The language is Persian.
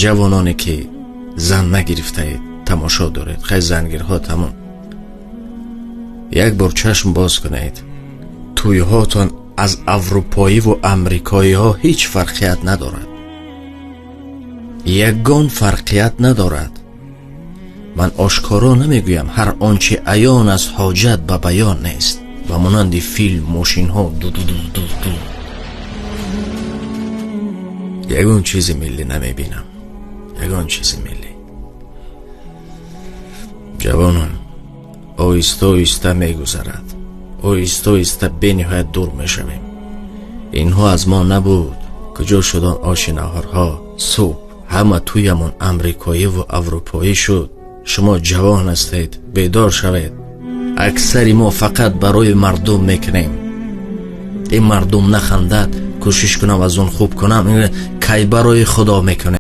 جوانانی که زن نگرفته تماشا دارید، خیلی زنگیرها تمام، یک بار چشم باز کنید، توی هاتون از اروپایی و امریکایی ها هیچ فرقیت ندارد، یگان فرقیت ندارد. من آشکارا نمیگویم، هر آنچه عیان از حاجت به بیان نیست، و مانند فیلم ماشین ها دو دو دو دو دو، یگان چیز ملی نمیبینم، یگان چیز ملی. جوانان آیسته آیسته میگذرد، آیسته آیسته به نهایت دور میشویم. اینها از ما نبود، کجا شدن آشناهارها؟ صبح همه تویمون امریکایی و اروپایی شد. شما جوان هستید، بیدار شوید. اکثری ما فقط برای مردم میکنیم. این مردم نخندد، کوشش کنم از اون خوب کنم، کی برای خدا میکنه.